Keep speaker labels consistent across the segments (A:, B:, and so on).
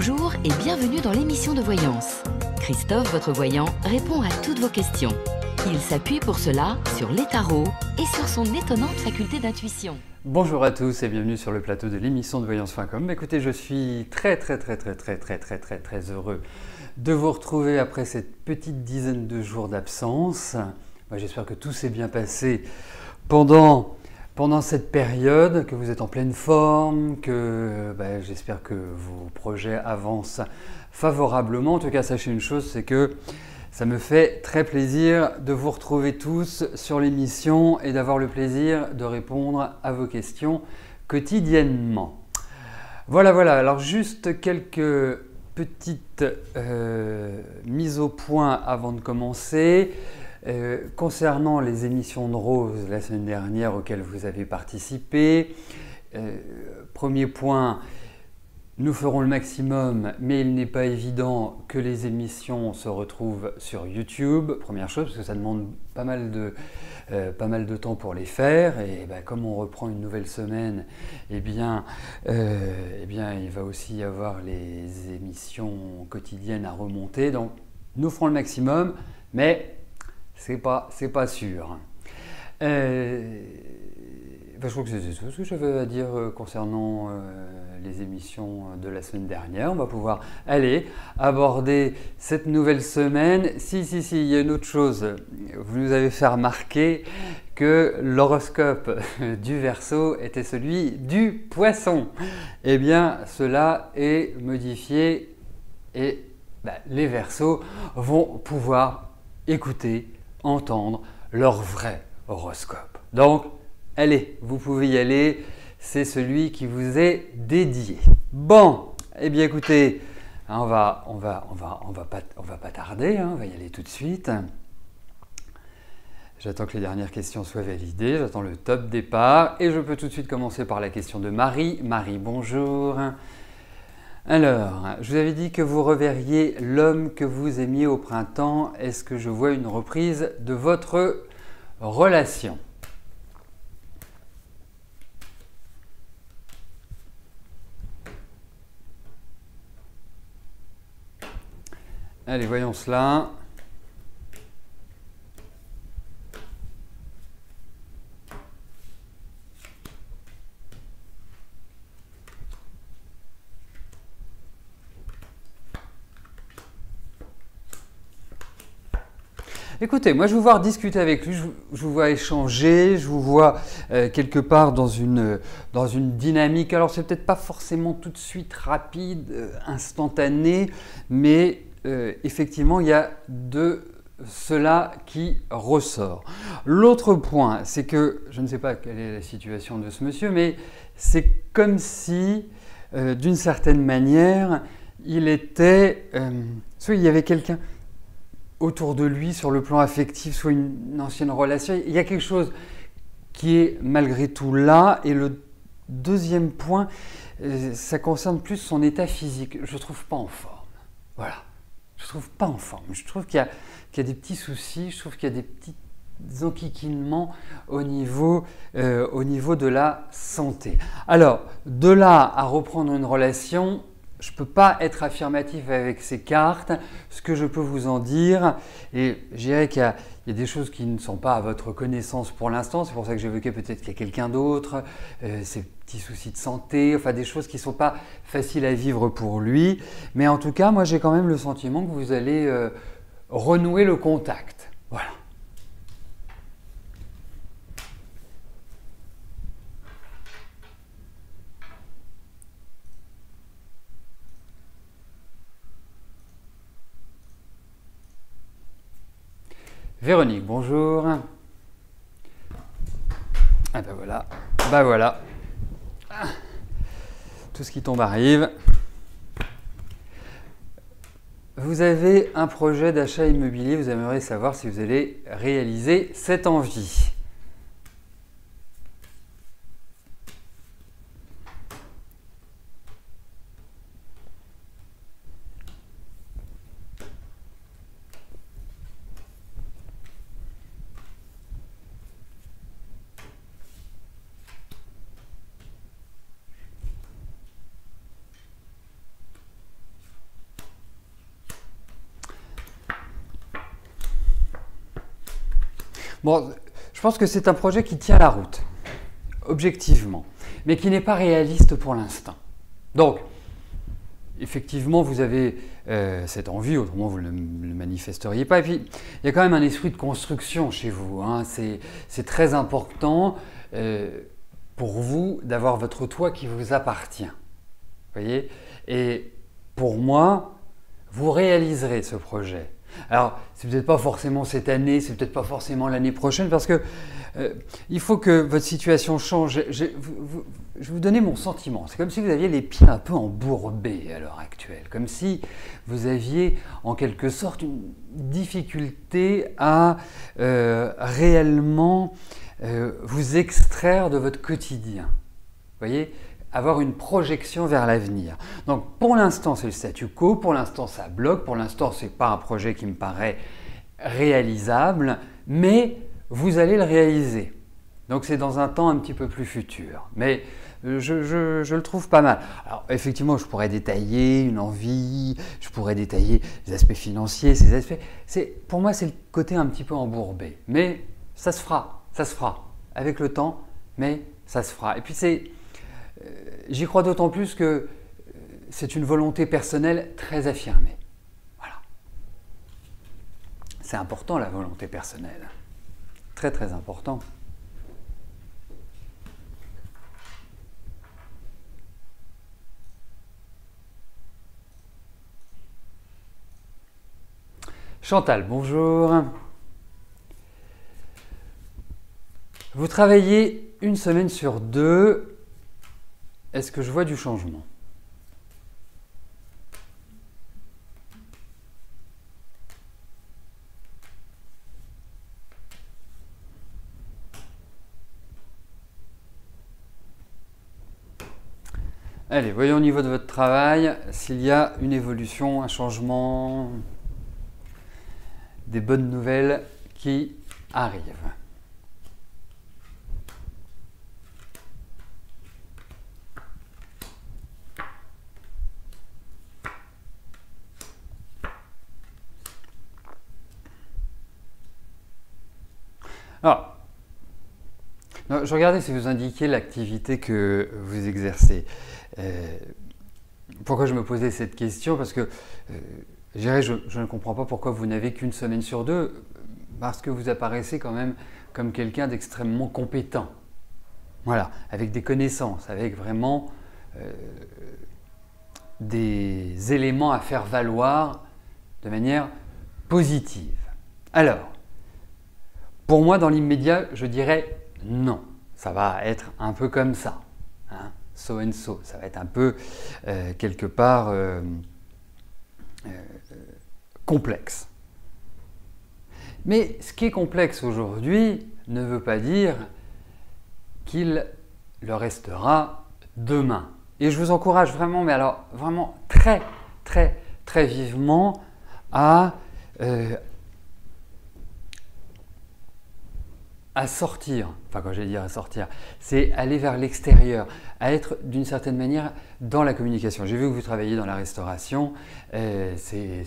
A: Bonjour et bienvenue dans l'émission de voyance. Christophe, votre voyant, répond à toutes vos questions. Il s'appuie pour cela sur les tarots et sur son étonnante faculté d'intuition.
B: Bonjour à tous et bienvenue sur le plateau de l'émission de voyance.com. Écoutez, je suis très heureux de vous retrouver après cette petite dizaine de jours d'absence. J'espère que tout s'est bien passé pendant cette période, que vous êtes en pleine forme, que j'espère que vos projets avancent favorablement. En tout cas, sachez une chose, c'est que ça me fait très plaisir de vous retrouver tous sur l'émission et d'avoir le plaisir de répondre à vos questions quotidiennement. Voilà. Alors juste quelques petites mises au point avant de commencer. Concernant les émissions de Rose la semaine dernière auxquelles vous avez participé, premier point, nous ferons le maximum, mais il n'est pas évident que les émissions se retrouvent sur YouTube. Première chose, parce que ça demande pas mal de temps pour les faire. Et comme on reprend une nouvelle semaine, il va aussi y avoir les émissions quotidiennes à remonter. Donc, nous ferons le maximum, mais c'est pas sûr. Je crois que c'est tout ce que j'avais à dire concernant les émissions de la semaine dernière. On va pouvoir aller aborder cette nouvelle semaine. Si, il y a une autre chose. Vous nous avez fait remarquer que l'horoscope du Verseau était celui du Poisson. Eh bien, cela est modifié et les Verseaux vont pouvoir écouter, entendre leur vrai horoscope. Donc, allez, vous pouvez y aller, c'est celui qui vous est dédié. Bon, eh bien écoutez, on va pas tarder, on va y aller tout de suite. J'attends que les dernières questions soient validées, j'attends le top départ et je peux tout de suite commencer par la question de Marie. Marie, bonjour. Alors, je vous avais dit que vous reverriez l'homme que vous aimiez au printemps. Est-ce que je vois une reprise de votre relation ? Allez, voyons cela. Écoutez, moi je vous vois discuter avec lui, je vous vois échanger, je vous vois quelque part dans une dynamique. Alors c'est peut-être pas forcément tout de suite rapide, instantané, mais effectivement il y a de cela qui ressort. L'autre point, c'est que, je ne sais pas quelle est la situation de ce monsieur, mais c'est comme si, d'une certaine manière, il était, soit il y avait quelqu'un autour de lui sur le plan affectif, soit une ancienne relation. Il y a quelque chose qui est malgré tout là. Et le deuxième point, ça concerne plus son état physique. Je ne trouve pas en forme. Voilà. Je ne trouve pas en forme. Je trouve qu'il y a des petits soucis. Je trouve qu'il y a des petits enquiquinements au niveau de la santé. Alors, de là à reprendre une relation, je ne peux pas être affirmatif avec ces cartes. Ce que je peux vous en dire, et je dirais qu'il y a des choses qui ne sont pas à votre connaissance pour l'instant, c'est pour ça que j'évoquais peut-être qu'il y a quelqu'un d'autre, ces petits soucis de santé, enfin des choses qui ne sont pas faciles à vivre pour lui. Mais en tout cas, moi j'ai quand même le sentiment que vous allez renouer le contact. Voilà. Véronique, bonjour. Ah voilà. Tout ce qui tombe arrive. Vous avez un projet d'achat immobilier, vous aimeriez savoir si vous allez réaliser cette envie. Bon, je pense que c'est un projet qui tient la route, objectivement, mais qui n'est pas réaliste pour l'instant. Donc, effectivement, vous avez cette envie, autrement vous ne le manifesteriez pas. Et puis, il y a quand même un esprit de construction chez vous, hein. C'est très important pour vous d'avoir votre toit qui vous appartient. Vous voyez? Et pour moi, vous réaliserez ce projet. Alors, c'est peut-être pas forcément cette année, c'est peut-être pas forcément l'année prochaine, parce que il faut que votre situation change. Je vais vous donner mon sentiment. C'est comme si vous aviez les pieds un peu embourbés à l'heure actuelle, comme si vous aviez en quelque sorte une difficulté à réellement vous extraire de votre quotidien. Vous voyez? Avoir une projection vers l'avenir. Donc pour l'instant c'est le statu quo, pour l'instant ça bloque, pour l'instant c'est pas un projet qui me paraît réalisable, mais vous allez le réaliser. Donc c'est dans un temps un petit peu plus futur. Mais je le trouve pas mal. Alors effectivement je pourrais détailler une envie, je pourrais détailler les aspects financiers, ces aspects. Pour moi c'est le côté un petit peu embourbé. Mais ça se fera avec le temps, mais ça se fera. Et puis j'y crois d'autant plus que c'est une volonté personnelle très affirmée. Voilà. C'est important la volonté personnelle. Très très important. Chantal, bonjour. Vous travaillez une semaine sur deux. Est-ce que je vois du changement? Allez, voyons au niveau de votre travail s'il y a une évolution, un changement, des bonnes nouvelles qui arrivent. Alors, je regardais si vous indiquiez l'activité que vous exercez. Pourquoi je me posais cette question? Parce que je ne comprends pas pourquoi vous n'avez qu'une semaine sur deux, parce que vous apparaissez quand même comme quelqu'un d'extrêmement compétent. Voilà, avec des connaissances, avec vraiment des éléments à faire valoir de manière positive. Alors, pour moi, dans l'immédiat, je dirais non. Ça va être un peu comme ça, hein, so and so. Ça va être un peu, quelque part, complexe. Mais ce qui est complexe aujourd'hui ne veut pas dire qu'il le restera demain. Et je vous encourage vraiment, mais alors vraiment très, très, très vivement à sortir, enfin quand j'allais dire à sortir, c'est aller vers l'extérieur, à être d'une certaine manière dans la communication. J'ai vu que vous travaillez dans la restauration, c'est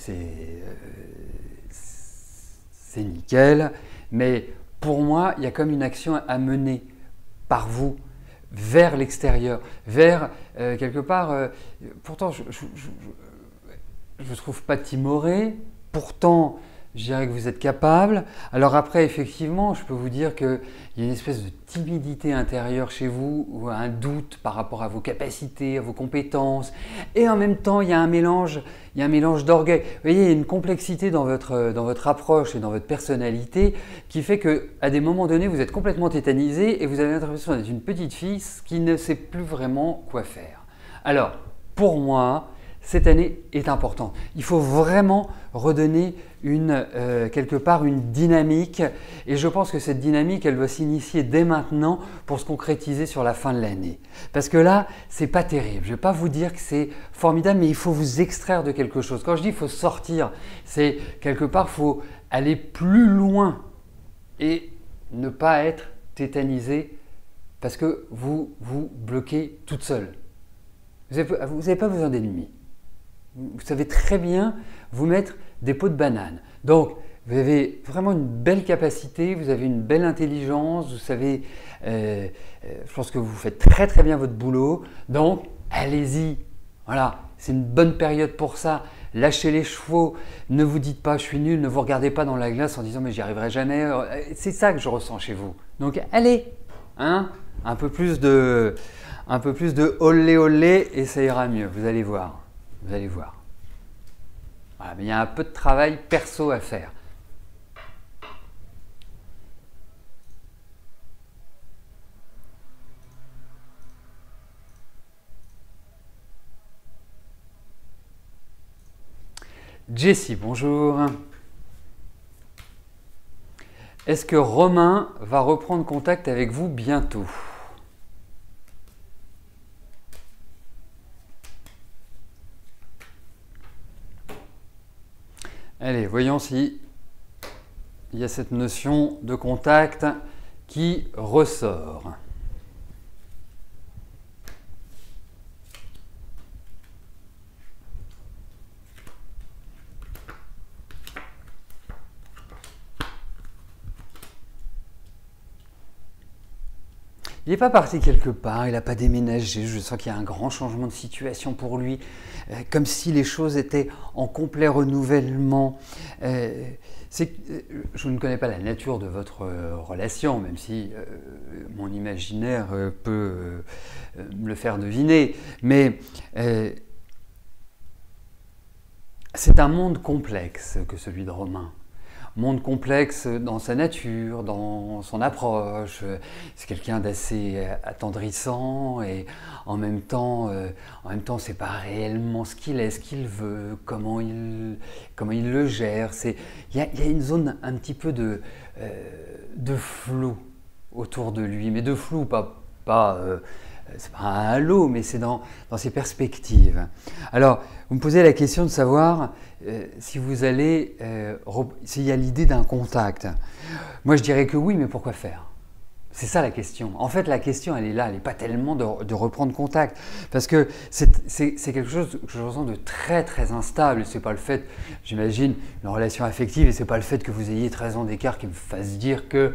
B: nickel, mais pour moi, il y a comme une action à mener par vous vers l'extérieur, vers quelque part, pourtant je ne trouve pas timoré, pourtant je dirais que vous êtes capable. Alors après, effectivement, je peux vous dire qu'il y a une espèce de timidité intérieure chez vous, ou un doute par rapport à vos capacités, à vos compétences. Et en même temps, il y a un mélange d'orgueil. Vous voyez, il y a une complexité dans votre approche et dans votre personnalité qui fait qu'à des moments donnés, vous êtes complètement tétanisé et vous avez l'impression d'être une petite fille qui ne sait plus vraiment quoi faire. Alors, pour moi, cette année est importante. Il faut vraiment redonner quelque part une dynamique et je pense que cette dynamique, elle doit s'initier dès maintenant pour se concrétiser sur la fin de l'année. Parce que là, c'est pas terrible. Je ne vais pas vous dire que c'est formidable, mais il faut vous extraire de quelque chose. Quand je dis il faut sortir, c'est quelque part, il faut aller plus loin et ne pas être tétanisé parce que vous vous bloquez toute seule. Vous n'avez pas besoin d'ennemis. Vous savez très bien vous mettre des pots de banane. Donc, Vous avez vraiment une belle capacité, vous avez une belle intelligence, vous savez, je pense que vous faites très très bien votre boulot, donc allez-y, voilà, c'est une bonne période pour ça. Lâchez les chevaux, ne vous dites pas je suis nul, ne vous regardez pas dans la glace en disant mais j'y arriverai jamais, c'est ça que je ressens chez vous. Donc allez, hein, un peu plus de olé olé et ça ira mieux, vous allez voir, vous allez voir. Voilà, mais il y a un peu de travail perso à faire. Jessie, bonjour. Est-ce que Romain va reprendre contact avec vous bientôt? Allez, voyons si il y a cette notion de contact qui ressort. Il n'est pas parti quelque part, il n'a pas déménagé, je sens qu'il y a un grand changement de situation pour lui, comme si les choses étaient en complet renouvellement. Je ne connais pas la nature de votre relation, même si mon imaginaire peut me le faire deviner, mais c'est un monde complexe que celui de Romain. Monde complexe dans sa nature, dans son approche. C'est quelqu'un d'assez attendrissant et en même temps, c'est pas réellement ce qu'il est, ce qu'il veut, comment il le gère. Il y a une zone un petit peu de flou autour de lui, mais de flou, c'est pas un halo, mais c'est dans ses perspectives. Alors, vous me posez la question de savoir s'il y a l'idée d'un contact. Moi, je dirais que oui, mais pourquoi faire? C'est ça la question. En fait, la question, elle est là, elle n'est pas tellement de reprendre contact, parce que c'est quelque chose que je ressens de très très instable. C'est pas le fait, j'imagine, une relation affective, et c'est pas le fait que vous ayez 13 ans d'écart qui me fasse dire que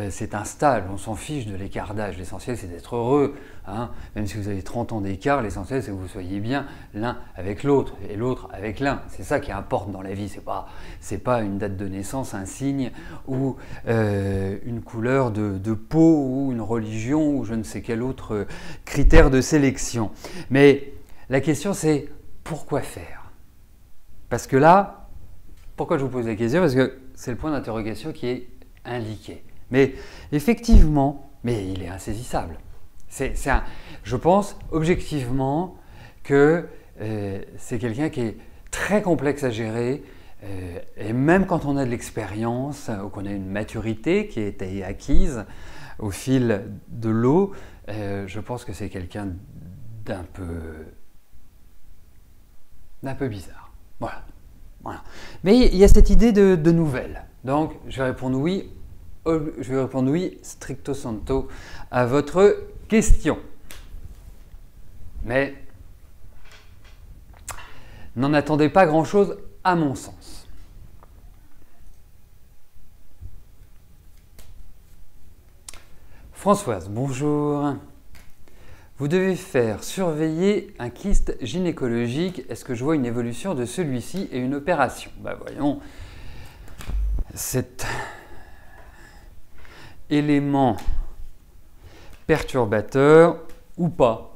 B: c'est instable. On s'en fiche de l'écart d'âge. L'essentiel, c'est d'être heureux. Hein. Même si vous avez 30 ans d'écart, l'essentiel, c'est que vous soyez bien l'un avec l'autre et l'autre avec l'un. C'est ça qui importe dans la vie. C'est pas une date de naissance, un signe ou une couleur de peau ou une religion ou je ne sais quel autre critère de sélection. Mais la question, c'est pourquoi faire? Parce que là, pourquoi je vous pose la question? Parce que c'est le point d'interrogation qui est indiqué. Mais effectivement, mais il est insaisissable. Je pense objectivement que c'est quelqu'un qui est très complexe à gérer et même quand on a de l'expérience ou qu'on a une maturité qui a été acquise au fil de l'eau, je pense que c'est quelqu'un d'un peu bizarre. Voilà. Mais il y a cette idée de nouvelle. Donc je vais répondre oui stricto sensu à votre question. Mais n'en attendez pas grand-chose à mon sens. Françoise, bonjour. Vous devez faire surveiller un kyste gynécologique. Est-ce que je vois une évolution de celui-ci et une opération? Voyons. Cet élément perturbateur ou pas.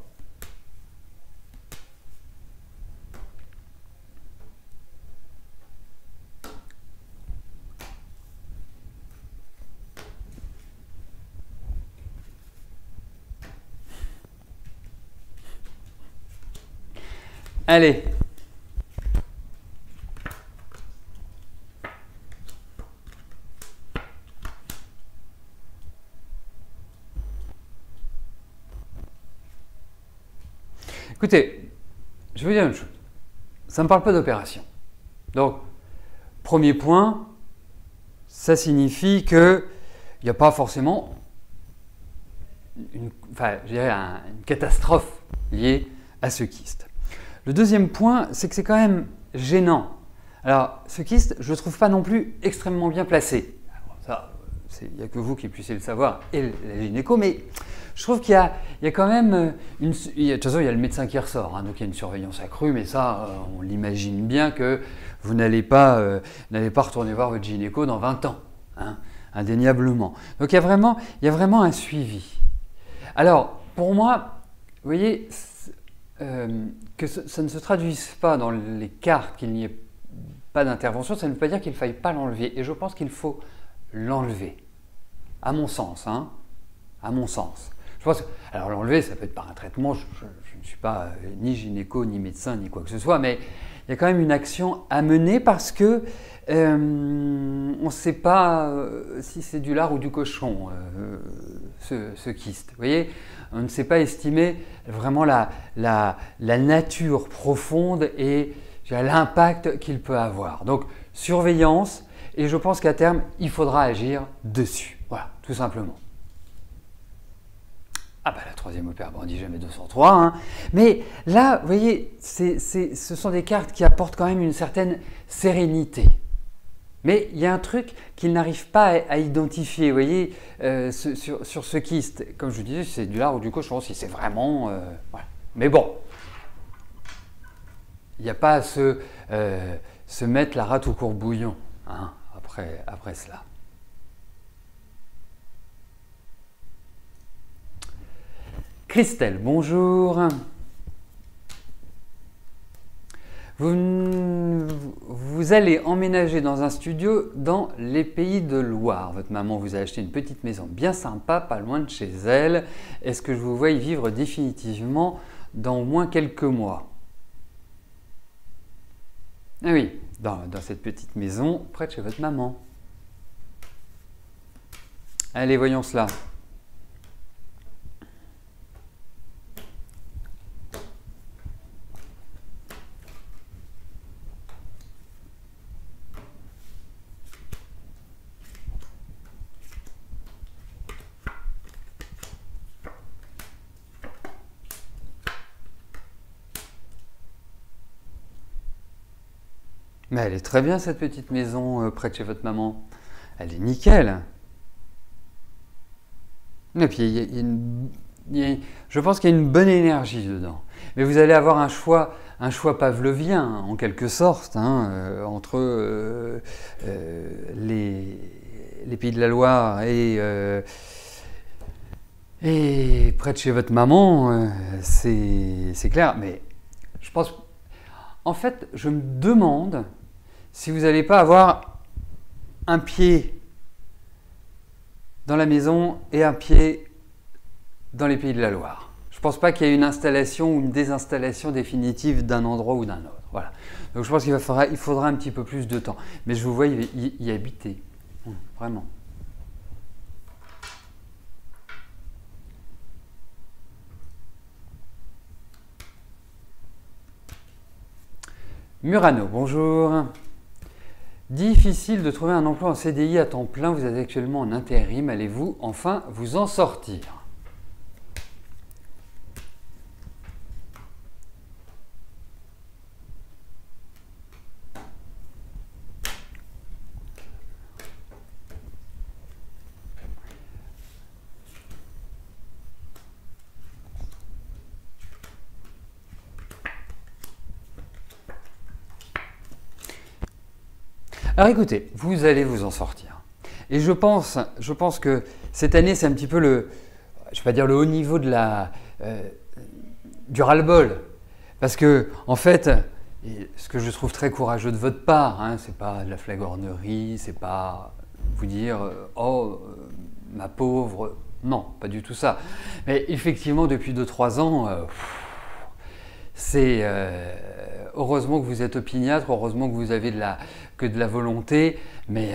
B: Allez. Écoutez, je vais vous dire une chose. Ça ne me parle pas d'opération. Donc, premier point, ça signifie qu'il n'y a pas forcément une catastrophe liée à ce kyste. Le deuxième point, c'est que c'est quand même gênant Alors, ce kyste, je ne le trouve pas non plus extrêmement bien placé. Alors, ça, il n'y a que vous qui puissiez le savoir et la gynéco, mais je trouve qu'il y a quand même de toute façon, il y a le médecin qui ressort, hein, donc il y a une surveillance accrue, mais ça, on l'imagine bien que vous n'allez pas retourner voir votre gynéco dans 20 ans, hein, indéniablement. Donc il y a vraiment un suivi. Alors, pour moi, vous voyez, que ça ne se traduise pas dans les cartes qu'il n'y ait pas d'intervention, ça ne veut pas dire qu'il ne faille pas l'enlever. Et je pense qu'il faut l'enlever, à mon sens. Hein, à mon sens. Je pense, alors l'enlever, ça peut être par un traitement, je ne suis pas ni gynéco, ni médecin, ni quoi que ce soit, mais il y a quand même une action à mener parce que on ne sait pas si c'est du lard ou du cochon, ce kyste. Vous voyez, on ne sait pas estimer vraiment la nature profonde et l'impact qu'il peut avoir. Donc, surveillance, et je pense qu'à terme, il faudra agir dessus. Voilà, tout simplement. Ah bah la troisième opère, on dit jamais 203, hein. Mais là, vous voyez, ce sont des cartes qui apportent quand même une certaine sérénité. Mais il y a un truc qu'il n'arrive pas à identifier, vous voyez, sur ce kyste. Comme je vous disais, si c'est du lard ou du cochon, si c'est vraiment... voilà. Mais bon, il n'y a pas à se mettre la rate au courbouillon, hein, après cela. Christelle, bonjour. Vous allez emménager dans un studio dans les Pays de Loire. Votre maman vous a acheté une petite maison bien sympa, pas loin de chez elle. Est-ce que je vous vois y vivre définitivement dans au moins quelques mois? Ah oui, dans cette petite maison près de chez votre maman. Allez, voyons cela. Mais elle est très bien cette petite maison près de chez votre maman. Elle est nickel. Et puis je pense qu'il y a une bonne énergie dedans. Mais vous allez avoir un choix pavlovien en quelque sorte, hein, entre les Pays de la Loire et près de chez votre maman, c'est clair. Mais je pense, en fait, je me demande si vous n'allez pas avoir un pied dans la maison et un pied dans les Pays de la Loire. Je ne pense pas qu'il y ait une installation ou une désinstallation définitive d'un endroit ou d'un autre. Voilà. Donc je pense qu'il faudra un petit peu plus de temps. Mais je vous vois y habiter. Vraiment. Murano, bonjour. Difficile de trouver un emploi en CDI à temps plein, vous êtes actuellement en intérim, allez-vous enfin vous en sortir? Alors écoutez, vous allez vous en sortir. Et je pense que cette année, c'est un petit peu je ne vais pas dire le haut niveau de du ras-le-bol. Parce que, en fait, ce que je trouve très courageux de votre part, hein, c'est pas de la flagornerie, c'est pas vous dire oh, ma pauvre. Non, pas du tout ça. Mais effectivement, depuis 2-3 ans, c'est heureusement que vous êtes opiniâtre, heureusement que vous avez de la volonté, mais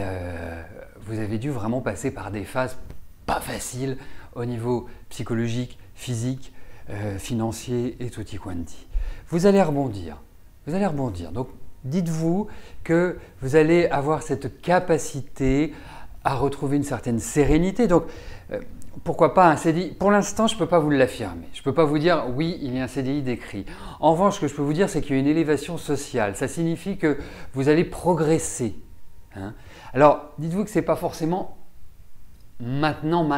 B: vous avez dû vraiment passer par des phases pas faciles au niveau psychologique, physique, financier et tutti quanti. Vous allez rebondir. Vous allez rebondir. Donc, dites-vous que vous allez avoir cette capacité à retrouver une certaine sérénité. Donc, pourquoi pas un CDI? Pour l'instant, je ne peux pas vous l'affirmer. Je ne peux pas vous dire, oui, il y a un CDI d'écrit. En revanche, ce que je peux vous dire, c'est qu'il y a une élévation sociale. Ça signifie que vous allez progresser. Hein. Alors, dites-vous que ce n'est pas forcément maintenant,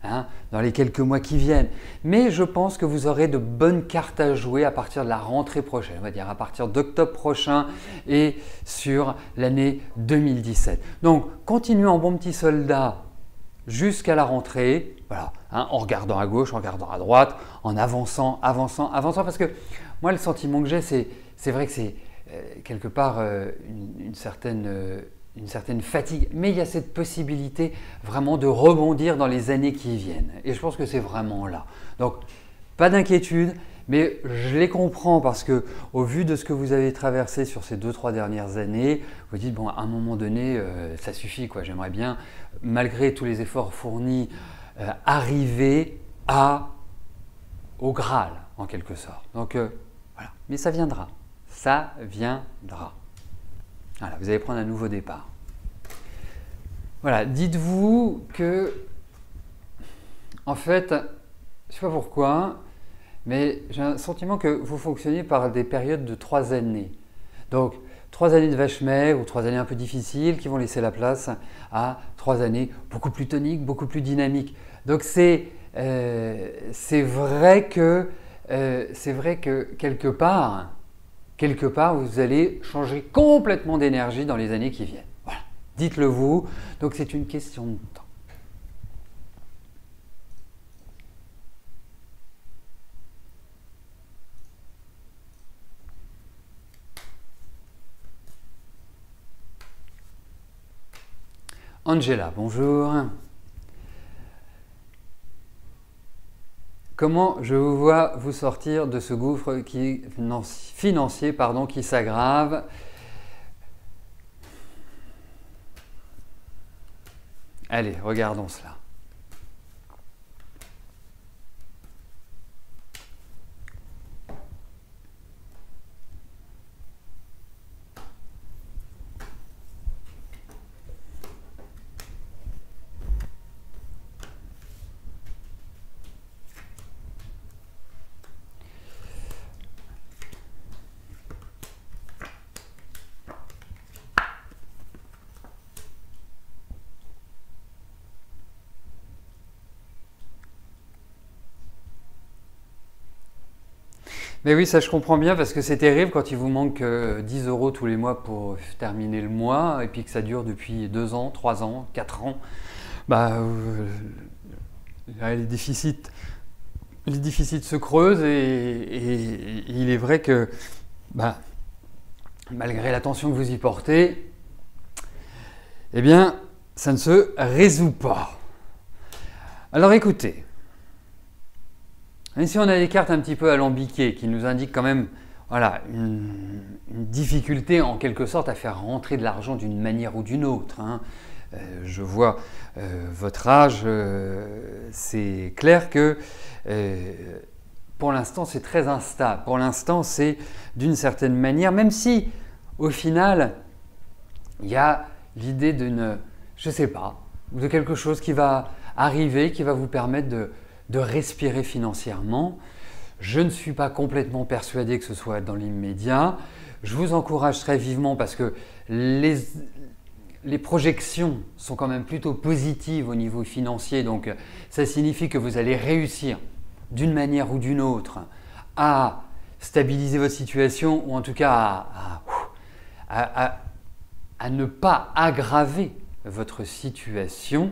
B: hein, dans les quelques mois qui viennent. Mais je pense que vous aurez de bonnes cartes à jouer à partir de la rentrée prochaine, on va dire à partir d'octobre prochain et sur l'année 2017. Donc, continuez en bon petit soldat jusqu'à la rentrée, voilà, hein, en regardant à gauche, en regardant à droite, en avançant, parce que moi, le sentiment que j'ai, c'est vrai que c'est quelque part une certaine fatigue, mais il y a cette possibilité vraiment de rebondir dans les années qui viennent. Et je pense que c'est vraiment là. Donc, pas d'inquiétude, mais je les comprends parce que au vu de ce que vous avez traversé sur ces 2-3 dernières années, vous dites, bon, à un moment donné, ça suffit, quoi. J'aimerais bien, malgré tous les efforts fournis, arriver au Graal, en quelque sorte. Donc, voilà. Mais ça viendra. Ça viendra. Voilà, vous allez prendre un nouveau départ. Voilà, dites-vous que, en fait, je ne sais pas pourquoi, mais j'ai un sentiment que vous fonctionnez par des périodes de 3 années. Donc, 3 années de vache maigre ou 3 années un peu difficiles qui vont laisser la place à 3 années beaucoup plus toniques, beaucoup plus dynamiques. Donc, c'est vrai que quelque part, vous allez changer complètement d'énergie dans les années qui viennent. Voilà, dites-le vous. Donc, c'est une question de temps. Angela, bonjour. Comment je vous vois vous sortir de ce gouffre financier qui s'aggrave? Allez, regardons cela. Mais oui, ça je comprends bien parce que c'est terrible quand il vous manque 10 € tous les mois pour terminer le mois et puis que ça dure depuis 2 ans, 3 ans, 4 ans. Bah, les déficits se creusent et il est vrai que malgré l'attention que vous y portez, eh bien, ça ne se résout pas. Alors écoutez. Ici, on a des cartes un petit peu alambiquées qui nous indiquent quand même voilà, une difficulté en quelque sorte à faire rentrer de l'argent d'une manière ou d'une autre. Hein. Je vois votre âge, c'est clair que pour l'instant c'est très instable. Pour l'instant c'est d'une certaine manière, même si au final il y a l'idée je ne sais pas, de quelque chose qui va arriver, qui va vous permettre de respirer financièrement. Je ne suis pas complètement persuadé que ce soit dans l'immédiat. Je vous encourage très vivement parce que les projections sont quand même plutôt positives au niveau financier. Donc ça signifie que vous allez réussir d'une manière ou d'une autre à stabiliser votre situation ou en tout cas à ne pas aggraver votre situation.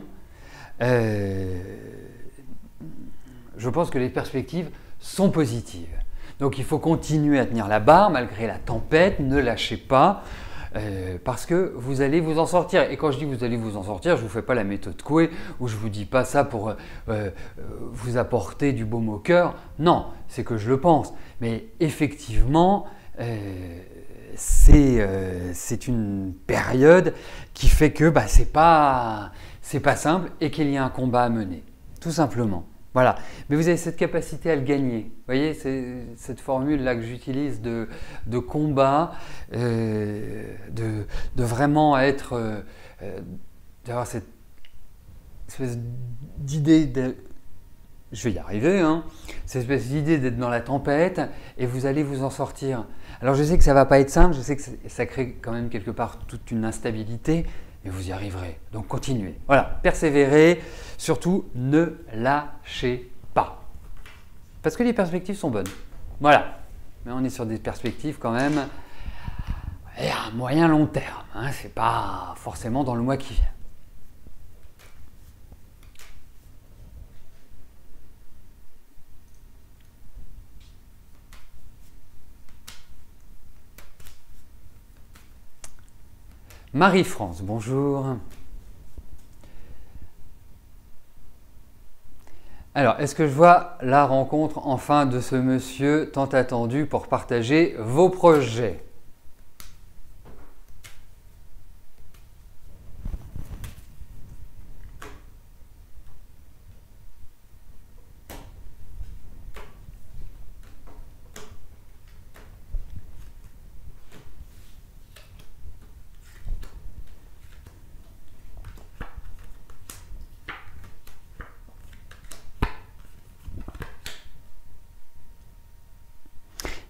B: Je pense que les perspectives sont positives. Donc il faut continuer à tenir la barre malgré la tempête, ne lâchez pas parce que vous allez vous en sortir. Et quand je dis vous allez vous en sortir, je ne vous fais pas la méthode Coué ou je ne vous dis pas ça pour vous apporter du baume au cœur. Non, c'est que je le pense. Mais effectivement, c'est une période qui fait que c'est pas simple et qu'il y a un combat à mener, tout simplement. Voilà, mais vous avez cette capacité à le gagner. Vous voyez, c'est cette formule-là que j'utilise de combat, de vraiment être, d'avoir cette espèce d'idée de... Je vais y arriver, hein, cette espèce d'idée d'être dans la tempête et vous allez vous en sortir. Alors je sais que ça ne va pas être simple, je sais que ça crée quand même quelque part toute une instabilité, mais vous y arriverez. Donc continuez. Voilà, persévérez, surtout ne lâchez pas. Parce que les perspectives sont bonnes. Voilà, mais on est sur des perspectives quand même à moyen long terme. Hein, ce n'est pas forcément dans le mois qui vient. Marie-France, bonjour. Alors, est-ce que je vois la rencontre enfin de ce monsieur tant attendu pour partager vos projets?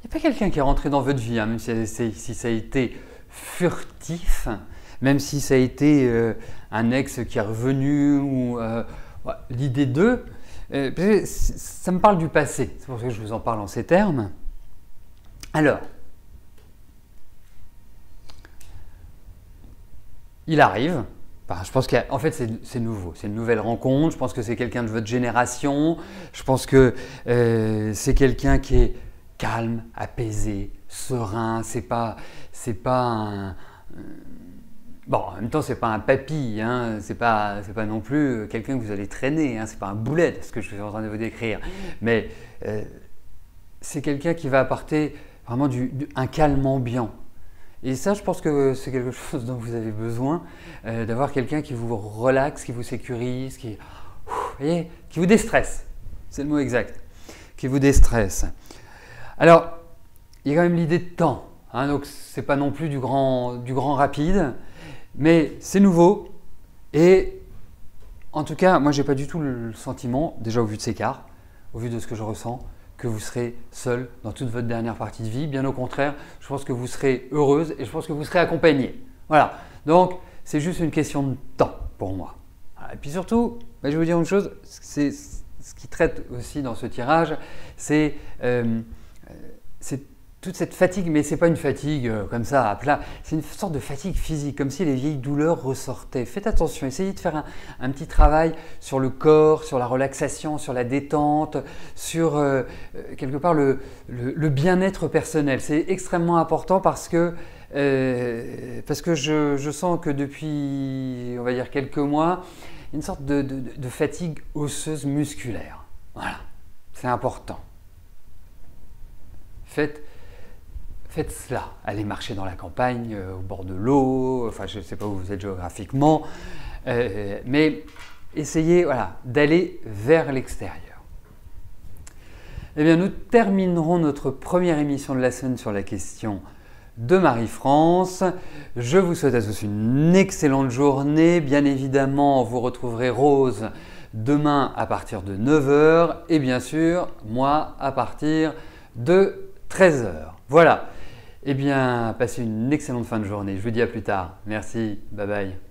B: Il n'y a pas quelqu'un qui est rentré dans votre vie, hein, même si ça a été furtif, même si ça a été un ex qui est revenu ou l'idée d'eux. Ça me parle du passé, c'est pour ça que je vous en parle en ces termes. Alors, il arrive. Je pense qu'en fait c'est nouveau, c'est une nouvelle rencontre, je pense que c'est quelqu'un de votre génération, je pense que c'est quelqu'un qui est calme, apaisé, serein, c'est pas un... Bon, en même temps, c'est pas un papy, hein, c'est pas non plus quelqu'un que vous allez traîner, hein, c'est pas un boulet, ce que je suis en train de vous décrire, mais c'est quelqu'un qui va apporter vraiment un calme ambiant. Et ça, je pense que c'est quelque chose dont vous avez besoin, d'avoir quelqu'un qui vous relaxe, qui vous sécurise, qui vous déstresse, c'est le mot exact, qui vous déstresse. Alors, il y a quand même l'idée de temps, hein, donc c'est pas non plus du grand rapide, mais c'est nouveau et en tout cas, moi j'ai pas du tout le sentiment, déjà au vu de ces cartes, au vu de ce que je ressens, que vous serez seul dans toute votre dernière partie de vie. Bien au contraire, je pense que vous serez heureuse et je pense que vous serez accompagnée. Voilà, donc c'est juste une question de temps pour moi. Et puis surtout, je vais vous dire une chose, c'est ce qui traite aussi dans ce tirage, c'est toute cette fatigue, mais ce n'est pas une fatigue comme ça à plat, c'est une sorte de fatigue physique, comme si les vieilles douleurs ressortaient. Faites attention, essayez de faire un petit travail sur le corps, sur la relaxation, sur la détente, sur quelque part le bien-être personnel. C'est extrêmement important parce que je sens que depuis, on va dire, quelques mois, une sorte de fatigue osseuse musculaire. Voilà, c'est important. Faites cela, allez marcher dans la campagne, au bord de l'eau, enfin je ne sais pas où vous êtes géographiquement, mais essayez d'aller vers l'extérieur. Eh bien, nous terminerons notre première émission de la semaine sur la question de Marie-France. Je vous souhaite à tous une excellente journée. Bien évidemment, vous retrouverez Rose demain à partir de 9 h et bien sûr, moi à partir de 13 h. Voilà. Eh bien, passez une excellente fin de journée. Je vous dis à plus tard. Merci. Bye bye.